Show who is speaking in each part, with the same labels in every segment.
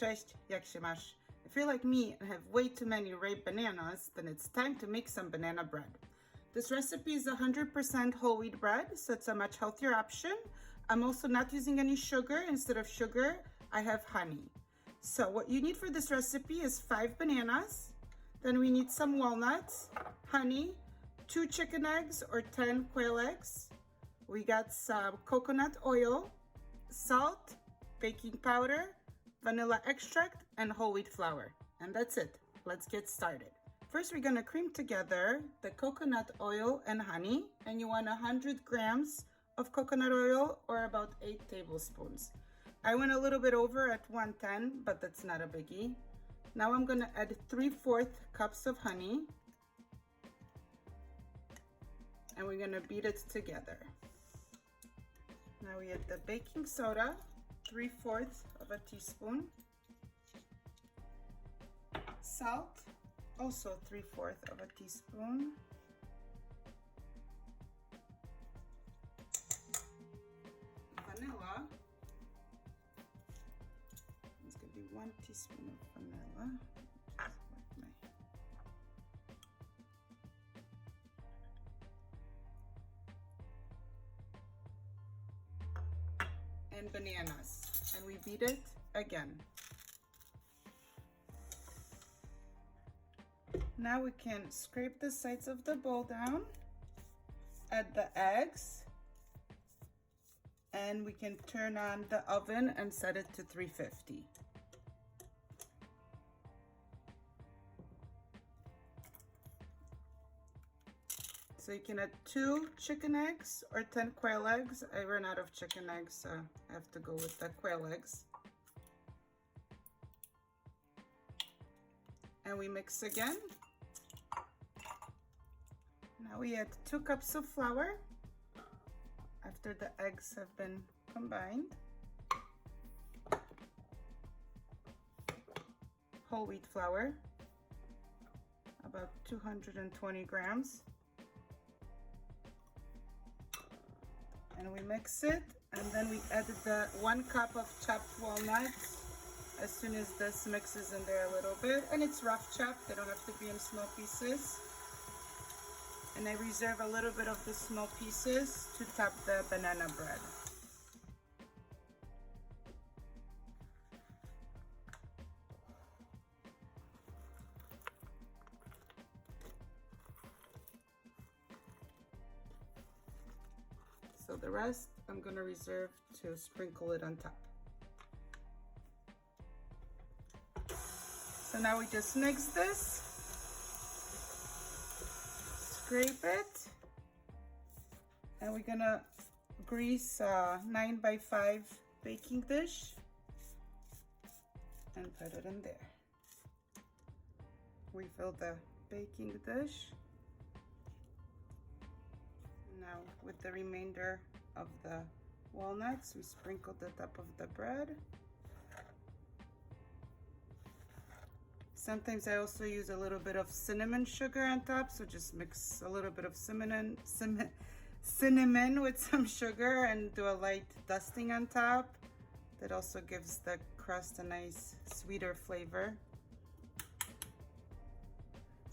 Speaker 1: Cześć, jak się masz? If you're like me and have way too many ripe bananas, then it's time to make some banana bread. This recipe is 100% whole wheat bread, so it's a much healthier option. I'm also not using any sugar. Instead of sugar, I have honey. So what you need for this recipe is 5 bananas. Then we need some walnuts, honey, 2 chicken eggs or 10 quail eggs. We got some coconut oil, salt, baking powder, vanilla extract, and whole wheat flour. And that's it. Let's get started. First, we're gonna cream together the coconut oil and honey, and you want 100 grams of coconut oil or about 8 tablespoons. I went a little bit over at 110, but that's not a biggie. Now I'm gonna add 3/4 cups of honey, and we're gonna beat it together. Now we add the baking soda, 3/4 of a teaspoon. Salt, also 3/4 of a teaspoon. Vanilla, it's gonna be 1 teaspoon of vanilla. And bananas, and we beat it again. Now we can scrape the sides of the bowl down, add the eggs, and we can turn on the oven and set it to 350. So you can add 2 chicken eggs or 10 quail eggs. I ran out of chicken eggs, so I have to go with the quail eggs. And we mix again. Now we add 2 cups of flour after the eggs have been combined. Whole wheat flour, about 220 grams. And we mix it, and then we add the 1 cup of chopped walnuts as soon as this mixes in there a little bit. And it's rough chopped, they don't have to be in small pieces. And I reserve a little bit of the small pieces to top the banana bread. So the rest I'm gonna reserve to sprinkle it on top. So now we just mix this, scrape it, and we're gonna grease a 9x5 baking dish and put it in there. Refill the baking dish. Now with the remainder of the walnuts, we sprinkle the top of the bread. Sometimes I also use a little bit of cinnamon sugar on top, so just mix a little bit of cinnamon with some sugar and do a light dusting on top. That also gives the crust a nice sweeter flavor.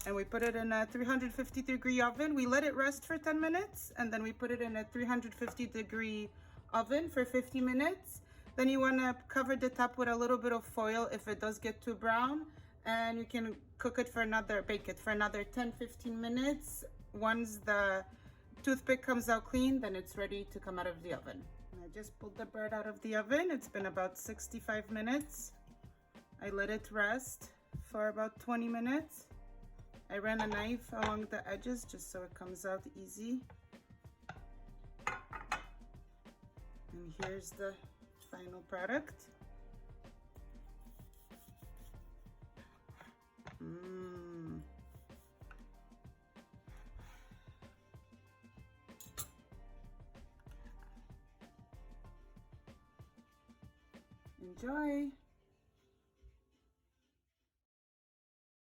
Speaker 1: And we put it in a 350-degree oven. We let it rest for 10 minutes, and then we put it in a 350-degree oven for 50 minutes. Then you want to cover the top with a little bit of foil if it does get too brown, and you can bake it for another 10-15 minutes. Once the toothpick comes out clean, then it's ready to come out of the oven. And I just pulled the bread out of the oven. It's been about 65 minutes. I let it rest for about 20 minutes. I ran a knife along the edges just so it comes out easy. And here's the final product. Enjoy.